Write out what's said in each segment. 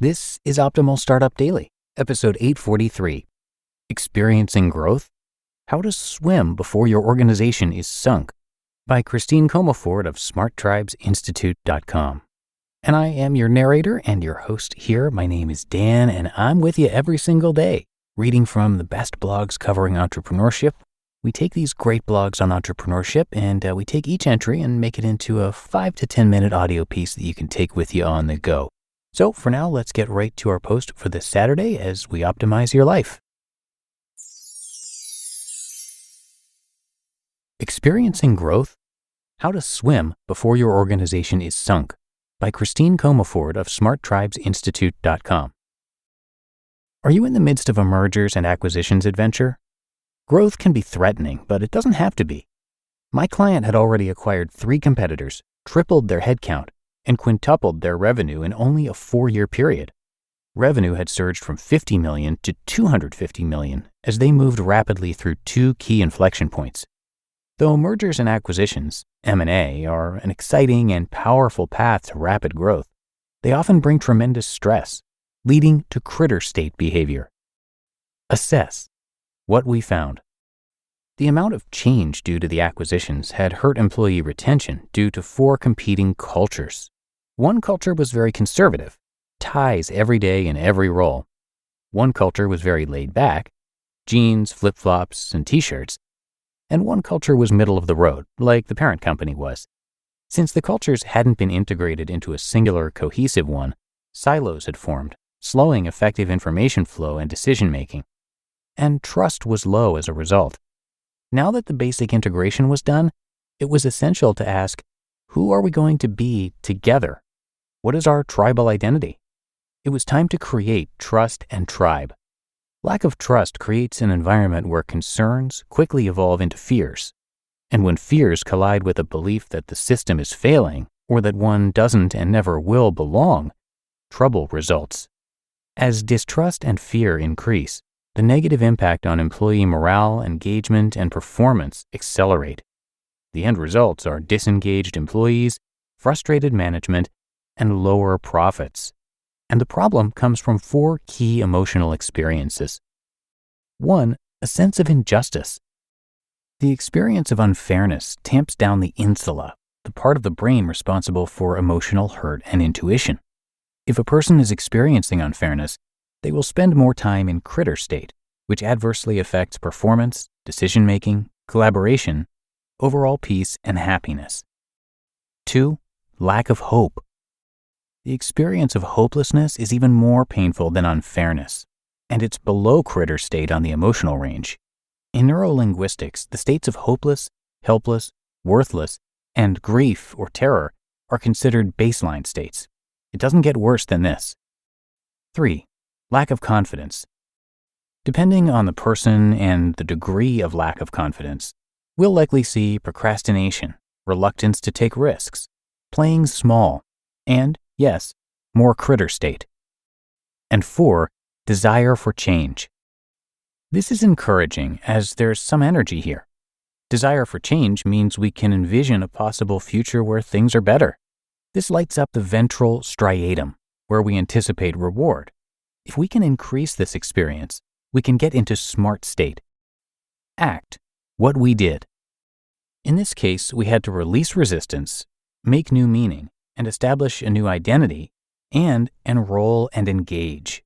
This is Optimal Startup Daily, episode 843. Experiencing Growth? How to Swim Before Your Organization is Sunk, by Christine Comaford of SmartTribesInstitute.com. And I am your narrator and your host here. My name is Dan, and I'm with you every single day, reading from the best blogs covering entrepreneurship. We take these great blogs on entrepreneurship, and we take each entry and make it into a 5 to 10 minute audio piece that you can take with you on the go. So for now, let's get right to our post for this Saturday as we optimize your life. Experiencing Growth? How to Swim Before Your Organization is Sunk, by Christine Comaford of SmartTribesInstitute.com. Are you in the midst of a mergers and acquisitions adventure? Growth can be threatening, but it doesn't have to be. My client had already acquired 3 competitors, tripled their headcount, and quintupled their revenue in only a 4-year period. Revenue had surged from $50 million to $250 million as they moved rapidly through 2 key inflection points. Though mergers and acquisitions, M&A, are an exciting and powerful path to rapid growth, they often bring tremendous stress, leading to critter state behavior. Assess what we found. The amount of change due to the acquisitions had hurt employee retention due to 4 competing cultures. One culture was very conservative, ties every day in every role. One culture was very laid back, jeans, flip-flops, and t-shirts. And one culture was middle of the road, like the parent company was. Since the cultures hadn't been integrated into a singular, cohesive one, silos had formed, slowing effective information flow and decision-making. And trust was low as a result. Now that the basic integration was done, it was essential to ask, who are we going to be together? What is our tribal identity? It was time to create trust and tribe. Lack of trust creates an environment where concerns quickly evolve into fears. And when fears collide with a belief that the system is failing or that one doesn't and never will belong, trouble results. As distrust and fear increase, the negative impact on employee morale, engagement, and performance accelerate. The end results are disengaged employees, frustrated management, and lower profits. And the problem comes from 4 key emotional experiences. 1, a sense of injustice. The experience of unfairness tamps down the insula, the part of the brain responsible for emotional hurt and intuition. If a person is experiencing unfairness, they will spend more time in critter state, which adversely affects performance, decision-making, collaboration, overall peace, and happiness. 2, lack of hope. The experience of hopelessness is even more painful than unfairness, and it's below critter state on the emotional range. In neurolinguistics, the states of hopeless, helpless, worthless, and grief or terror are considered baseline states. It doesn't get worse than this. 3, lack of confidence. Depending on the person and the degree of lack of confidence, we'll likely see procrastination, reluctance to take risks, playing small, and, yes, more critter state. And 4, desire for change. This is encouraging as there's some energy here. Desire for change means we can envision a possible future where things are better. This lights up the ventral striatum, where we anticipate reward. If we can increase this experience, we can get into smart state. Act what we did. In this case, we had to release resistance, make new meaning, and establish a new identity, and enroll and engage.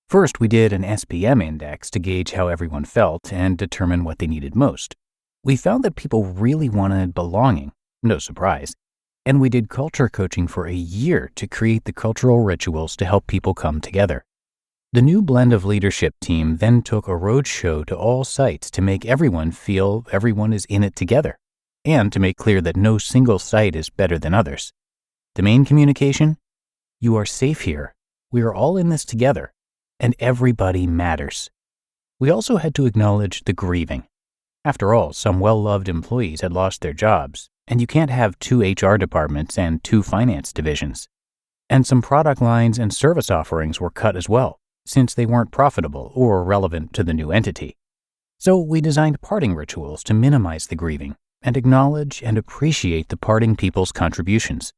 First, we did an SPM index to gauge how everyone felt and determine what they needed most. We found that people really wanted belonging, no surprise, and we did culture coaching for a year to create the cultural rituals to help people come together. The new blend of leadership team then took a roadshow to all sites to make everyone feel everyone is in it together, and to make clear that no single site is better than others. The main communication? You are safe here. We are all in this together, and everybody matters. We also had to acknowledge the grieving. After all, some well-loved employees had lost their jobs, and you can't have 2 HR departments and 2 finance divisions. And some product lines and service offerings were cut as well, since they weren't profitable or relevant to the new entity. So we designed parting rituals to minimize the grieving and acknowledge and appreciate the parting people's contributions.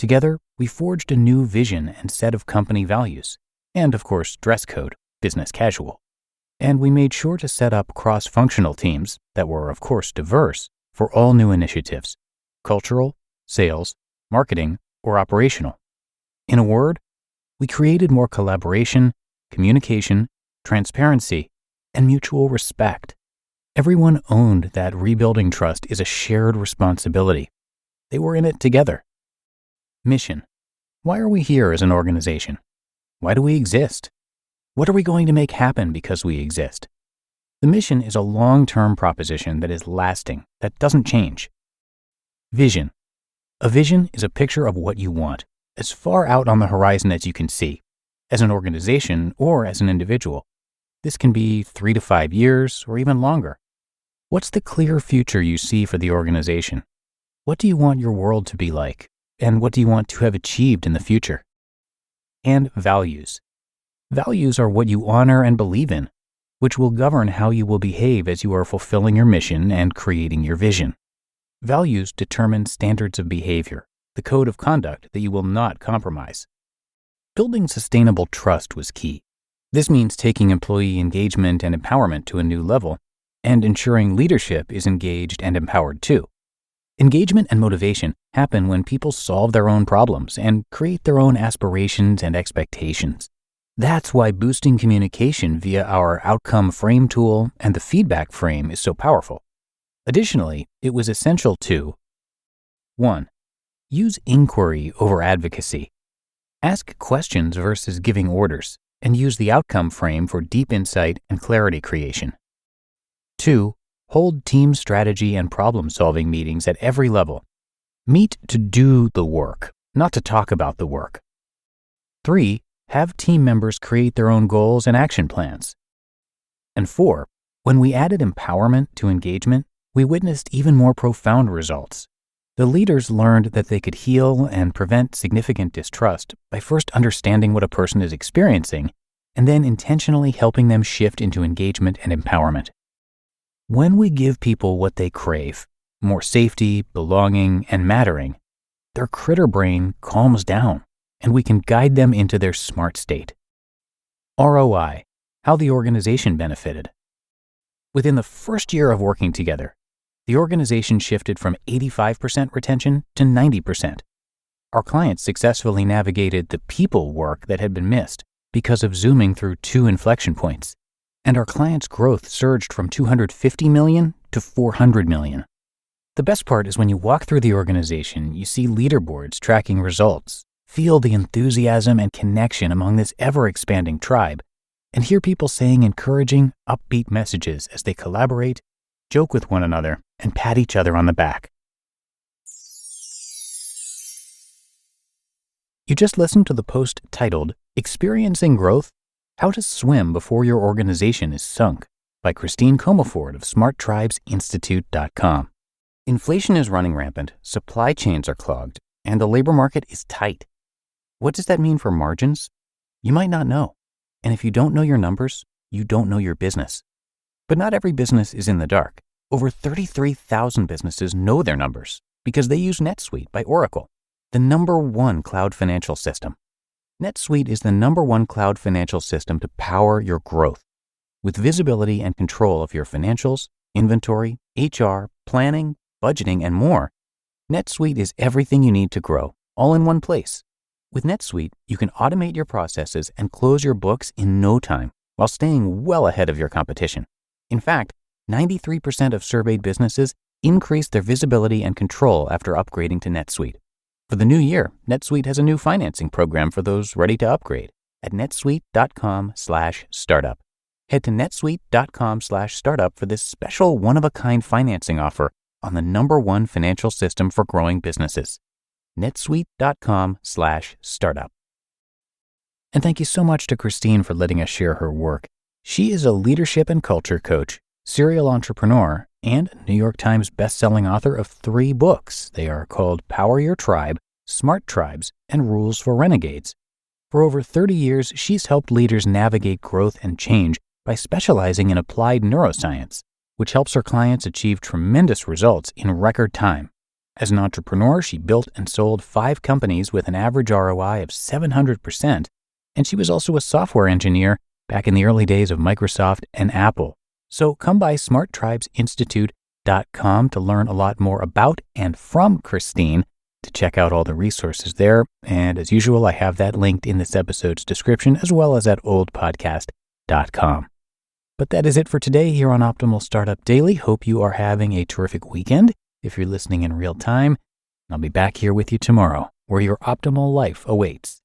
Together, we forged a new vision and set of company values, and of course, dress code, business casual. And we made sure to set up cross-functional teams that were, of course, diverse for all new initiatives, cultural, sales, marketing, or operational. In a word, we created more collaboration, communication, transparency, and mutual respect. Everyone owned that rebuilding trust is a shared responsibility. They were in it together. Mission. Why are we here as an organization? Why do we exist? What are we going to make happen because we exist? The mission is a long-term proposition that is lasting, that doesn't change. Vision. A vision is a picture of what you want, as far out on the horizon as you can see, as an organization or as an individual. This can be 3 to 5 years or even longer. What's the clear future you see for the organization? What do you want your world to be like? And what do you want to have achieved in the future? And values. Values are what you honor and believe in, which will govern how you will behave as you are fulfilling your mission and creating your vision. Values determine standards of behavior, the code of conduct that you will not compromise. Building sustainable trust was key. This means taking employee engagement and empowerment to a new level, and ensuring leadership is engaged and empowered too. Engagement and motivation happen when people solve their own problems and create their own aspirations and expectations. That's why boosting communication via our outcome frame tool and the feedback frame is so powerful. Additionally, it was essential to 1. Use inquiry over advocacy. Ask questions versus giving orders, and use the outcome frame for deep insight and clarity creation. 2. Hold team strategy and problem-solving meetings at every level. Meet to do the work, not to talk about the work. 3. Have team members create their own goals and action plans. And 4. When we added empowerment to engagement, we witnessed even more profound results. The leaders learned that they could heal and prevent significant distrust by first understanding what a person is experiencing and then intentionally helping them shift into engagement and empowerment. When we give people what they crave, more safety, belonging, and mattering, their critter brain calms down, and we can guide them into their smart state. ROI, how the organization benefited. Within the first year of working together, the organization shifted from 85% retention to 90%. Our clients successfully navigated the people work that had been missed because of zooming through 2 inflection points. And our clients' growth surged from 250 million to 400 million. The best part is when you walk through the organization, you see leaderboards tracking results, feel the enthusiasm and connection among this ever-expanding tribe, and hear people saying encouraging, upbeat messages as they collaborate, joke with one another, and pat each other on the back. You just listened to the post titled, Experiencing Growth? How to Swim Before Your Organization is Sunk by Christine Comaford of SmartTribesInstitute.com. Inflation is running rampant, supply chains are clogged, and the labor market is tight. What does that mean for margins? You might not know. And if you don't know your numbers, you don't know your business. But not every business is in the dark. Over 33,000 businesses know their numbers because they use NetSuite by Oracle, the #1 cloud financial system. NetSuite is the #1 cloud financial system to power your growth. With visibility and control of your financials, inventory, HR, planning, budgeting, and more, NetSuite is everything you need to grow, all in one place. With NetSuite, you can automate your processes and close your books in no time while staying well ahead of your competition. In fact, 93% of surveyed businesses increased their visibility and control after upgrading to NetSuite. For the new year, NetSuite has a new financing program for those ready to upgrade at netsuite.com/startup. Head to netsuite.com/startup for this special one-of-a-kind financing offer on the #1 financial system for growing businesses. netsuite.com/startup. And thank you so much to Christine for letting us share her work. She is a leadership and culture coach, serial entrepreneur, and New York Times best-selling author of 3 books. They are called Power Your Tribe, Smart Tribes, and Rules for Renegades. For over 30 years, she's helped leaders navigate growth and change by specializing in applied neuroscience, which helps her clients achieve tremendous results in record time. As an entrepreneur, she built and sold 5 companies with an average ROI of 700%, and she was also a software engineer back in the early days of Microsoft and Apple. So come by smarttribesinstitute.com to learn a lot more about and from Christine, to check out all the resources there. And as usual, I have that linked in this episode's description, as well as at oldpodcast.com. But that is it for today here on Optimal Startup Daily. Hope you are having a terrific weekend if you're listening in real time. I'll be back here with you tomorrow, where your optimal life awaits.